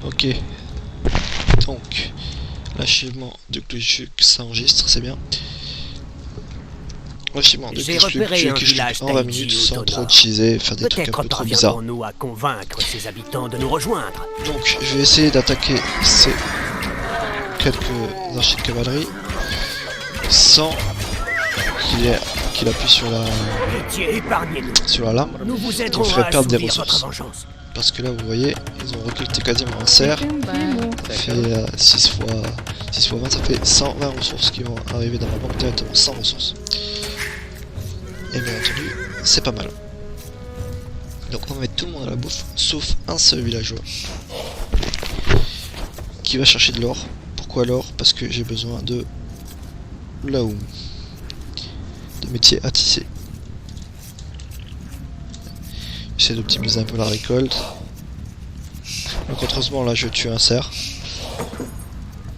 Ok. Donc, l'achèvement de Kluchuk s'enregistre, c'est bien. L'achèvement de J'ai repéré un village en 20 minutes sans trop utiliser, faire des trucs un peu trop bizarres. Peut-être parviendrons-nous à convaincre ses habitants de nous rejoindre. Donc, je vais essayer d'attaquer ces quelques archers de cavalerie sans qu'il appuie sur la lame. Nous vous qui me aiderons ferait à perdre des assouvir votre ressources. vengeance. Parce que là, vous voyez, ils ont recruté quasiment un cerf. Ça fait 6 fois 20, ça fait 120 ressources qui vont arriver dans ma banque directement, 100 ressources. Et bien entendu, c'est pas mal. Donc on va mettre tout le monde à la bouffe, sauf un seul villageois qui va chercher de l'or. Pourquoi l'or? Parce que j'ai besoin de laoum, de métier à tisser. J'essaie d'optimiser un peu la récolte. Donc heureusement là je tue un cerf.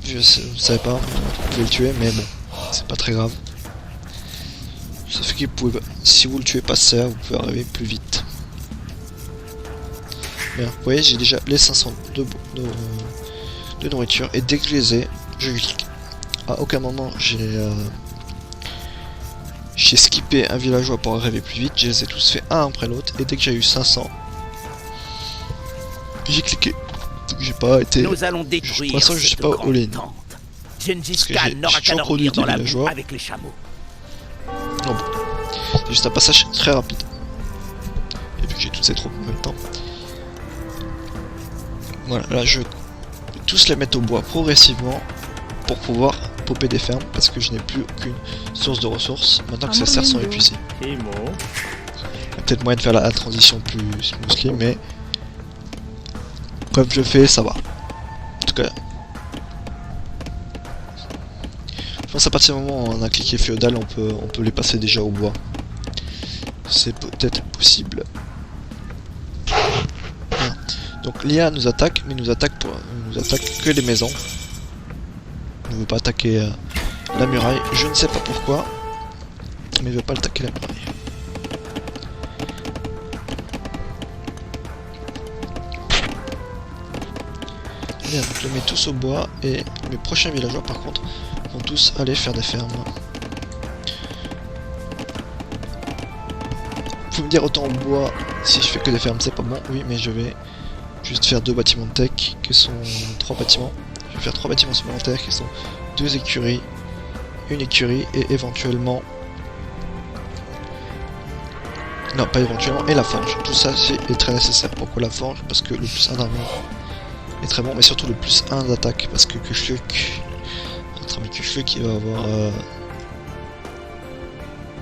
Je savais pas, vous pouvez le tuer, mais bon, c'est pas très grave. Ça fait que si vous le tuez pas ce cerf, vous pouvez arriver plus vite. Bien, vous voyez, j'ai déjà les 500 de nourriture, et dès que je les ai, je clique. À aucun moment j'ai skippé un villageois pour arriver plus vite, je les ai tous fait un après l'autre, et dès que j'ai eu 500, j'ai cliqué. J'ai pas été. Nous allons détruire pour l'instant, je suis pas all-in. Gengis Khan n'aura qu'à dormir dans la boue avec les chameaux. Non, bon. C'est juste un passage très rapide. Et puis j'ai toutes ces troupes en même temps. Voilà, là je vais tous les mettre au bois progressivement pour pouvoir popper des fermes parce que je n'ai plus aucune source de ressources maintenant que ces serres sont épuisées. Il y a peut-être moyen de faire la transition plus smoothly, mais comme je fais, ça va. En tout cas, je pense à partir du moment où on a cliqué féodal, on peut les passer déjà au bois. C'est peut-être possible. Voilà. Donc l'IA nous attaque, mais nous attaque que les maisons. Il ne veut pas attaquer la muraille. Je ne sais pas pourquoi, mais il ne veut pas attaquer la muraille. Bien, donc je les mets tous au bois et mes prochains villageois par contre vont tous aller faire des fermes. Vous pouvez me dire autant au bois si je fais que des fermes, c'est pas bon, oui, mais je vais juste faire 2 bâtiments de tech qui sont 3 bâtiments. Je vais faire 3 bâtiments supplémentaires qui sont 2 écuries, une écurie et éventuellement. Non, pas éventuellement, et la forge. Tout ça est très nécessaire. Pourquoi la forge? Parce que le plus 1 d'armure est très bon, mais surtout le plus 1 d'attaque, parce que Kushuk, notre ami Kushuk, il va avoir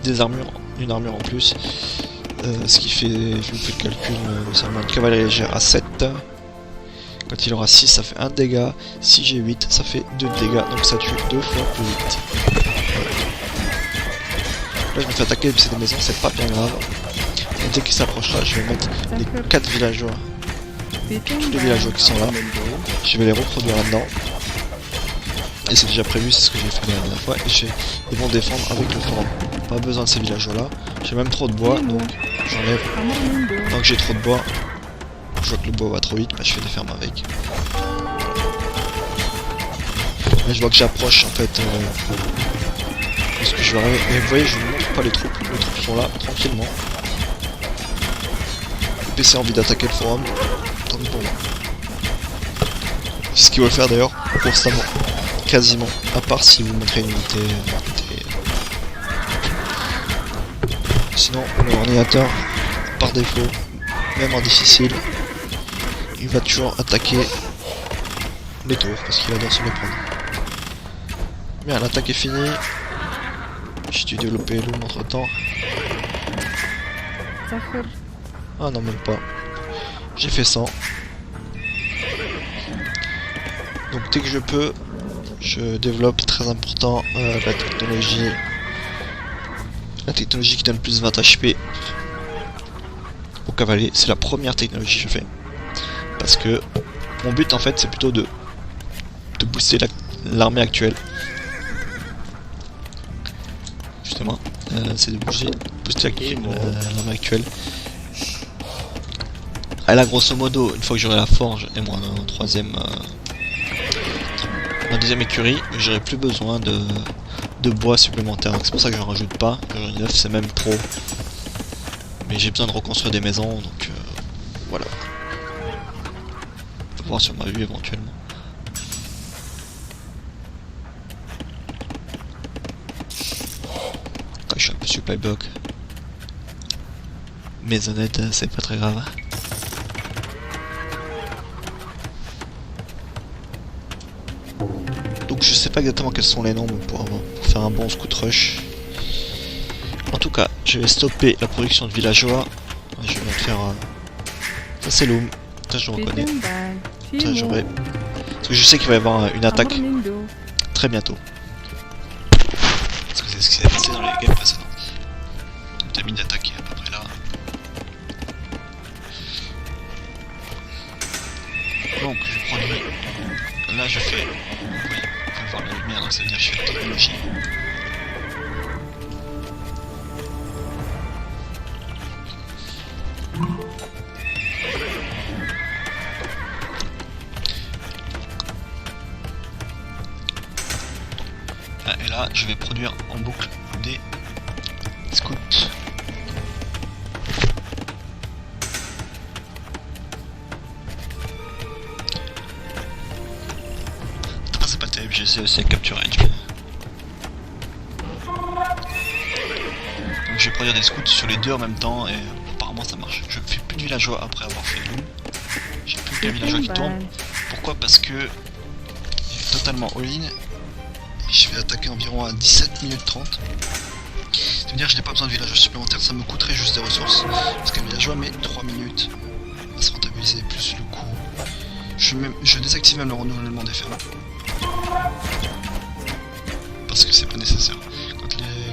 des armures, une armure en plus, ce qui fait, je vous fais le calcul, seulement une cavalerie légère à 7, quand il aura 6 ça fait 1 dégât, si j'ai 8 ça fait 2 dégâts, donc ça tue 2 fois plus vite. Là je me fais attaquer depuis cette maison, c'est pas bien grave, et dès qu'il s'approchera je vais mettre les 4 villageois. Tous les villageois qui sont là, je vais les reproduire là-dedans. Et c'est déjà prévu, c'est ce que j'ai fait la dernière fois. Et ils vont défendre avec le forum. Pas besoin de ces villageois là. J'ai même trop de bois, donc j'enlève. Tant que j'ai trop de bois, je vois que le bois va trop vite, bah, je fais des fermes avec. Là je vois que j'approche en fait parce que je vais arriver. Mais vous voyez, je ne montre pas les troupes sont là tranquillement. Le PC a envie d'attaquer le forum. Tant pis pour moi. C'est ce qu'il va faire d'ailleurs constamment, quasiment, à part si vous montrez une unité. Sinon le ordinateur, par défaut, même en difficile, il va toujours attaquer les tours parce qu'il adore se les prendre. Bien, l'attaque est finie. J'ai dû développer l'eau entre temps. Ah non, même pas. J'ai fait 100. Donc dès que je peux, je développe, très important, la technologie. La technologie qui donne plus 20 HP au cavalier. C'est la première technologie que je fais. Parce que mon but en fait c'est plutôt de booster l'armée actuelle. Justement, c'est de booster l'armée actuelle. Et là grosso modo, une fois que j'aurai la forge et mon ma deuxième écurie, j'aurai plus besoin de bois supplémentaire. C'est pour ça que j'en rajoute pas. 9 c'est même trop. Mais j'ai besoin de reconstruire des maisons, donc voilà. On va voir sur ma vue éventuellement. Je suis un peu supply block. Maisonnette, c'est pas très grave. Donc je sais pas exactement quels sont les nombres pour faire un bon scout rush. En tout cas, je vais stopper la production de villageois. Je vais mettre faire... Ça c'est Loom. Ça je le reconnais. Ça j'aurai... Parce que je sais qu'il va y avoir une attaque très bientôt. Parce que c'est ce qui s'est passé dans les games précédentes. Donc t'as mis d'attaquer à peu près là. Donc je produis. Là je fais... Oui, on peut voir la lumière, donc ça veut dire que je fais la technologie. Et là, je vais produire en boucle des scouts. Ah, c'est pas terrible, j'essaie aussi de capturer. Donc je vais produire des scouts sur les deux en même temps et apparemment ça marche. Je fais plus de villageois après avoir fait Loom. J'ai plus de villageois qui tournent. Pourquoi? Parce que j'ai totalement all-in. Je vais attaquer environ à 17 minutes 30. Ça veut dire que je n'ai pas besoin de villageois supplémentaires, ça me coûterait juste des ressources. Parce qu'un villageois met 3 minutes à se rentabiliser, plus le coût. Je désactive même le renouvellement des fermes. Parce que c'est pas nécessaire.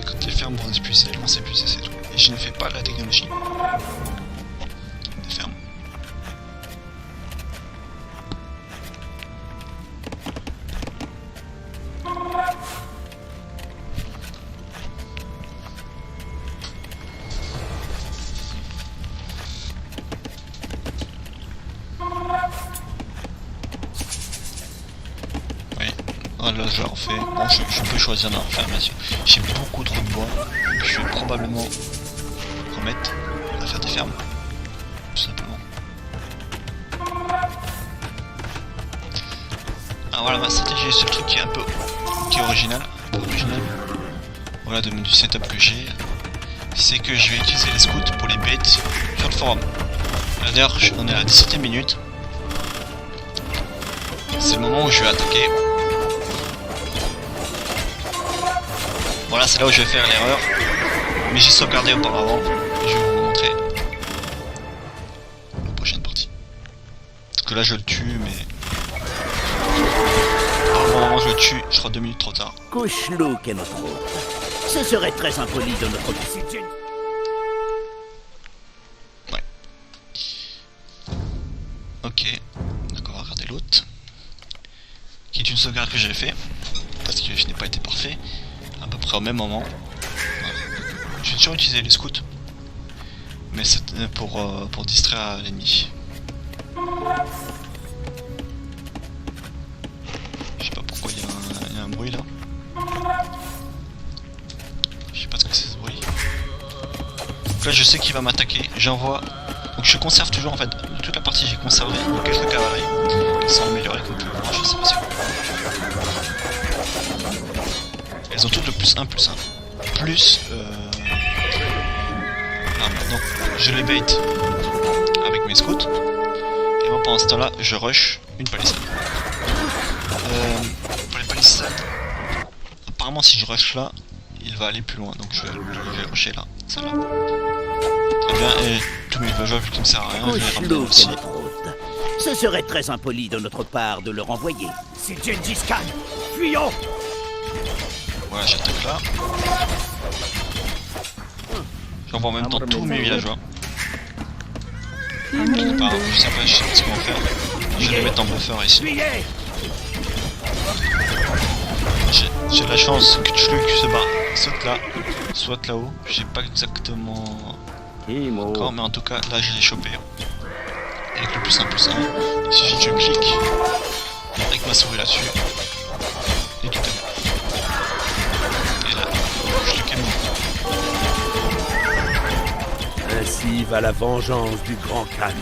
Quand les fermes vont s'épuiser, elles vont s'épuiser, c'est tout. Et je ne fais pas la technologie des fermes. Là je la refais. Bon, je peux choisir d'en refaire bien sûr. J'ai beaucoup trop de bois, donc je vais probablement remettre à faire des fermes. Tout simplement. Ah voilà, ma stratégie, c'est le truc qui est un peu original. Voilà du setup que j'ai. C'est que je vais utiliser les scouts pour les bêtes sur le forum. D'ailleurs, on est à la 17ème minute. C'est le moment où je vais attaquer. Voilà, c'est là où je vais faire l'erreur. Mais j'ai sauvegardé auparavant. Et je vais vous montrer la prochaine partie. Parce que là je le tue, mais... Apparemment je le tue, je crois 2 minutes trop tard. Couche-loup est notre hôte. Ce serait très impoli de notre côté. Ouais. Ok. Donc on va regarder l'autre. Qui est une sauvegarde que j'ai fait. Parce que je n'ai pas été parfait. À peu près au même moment. Voilà. Je vais toujours utiliser les scouts. Mais c'est pour distraire l'ennemi. Je sais pas pourquoi il y a un bruit là. Je sais pas ce que c'est ce bruit. Donc là je sais qu'il va m'attaquer. J'envoie. Donc je conserve toujours en fait. Toute la partie j'ai conservé quelques cavaleries qui sont améliorées comme tu peux voir. Je sais pas si elles ont toutes le +1, +1. Plus... donc je les bait avec mes scouts. Et moi pendant ce temps là, je rush une palissade. Pour les palissades, apparemment si je rush là, il va aller plus loin. Donc je vais rusher là, celle-là. Très bien, et tous mes villageois vu qu'ils ne servent à rien, je vais les ramener aussi. Ce serait très impoli de notre part de le renvoyer. C'est Gengis Khan. Fuyons. Voilà, j'attaque là. J'envoie en même temps tous mes villageois. Quelque part, je sais pas ce qu'ils vont faire. Je vais les mettre en buffer ici. J'ai la chance que Tchluk se bat soit là, soit là-haut. Je sais pas exactement encore, mais en tout cas là je l'ai chopé. avec le plus simple ça. Il suffit que je clique avec ma souris là-dessus. Et tout est bon. Et là, je clique et bon. Ainsi va la vengeance du grand Khan.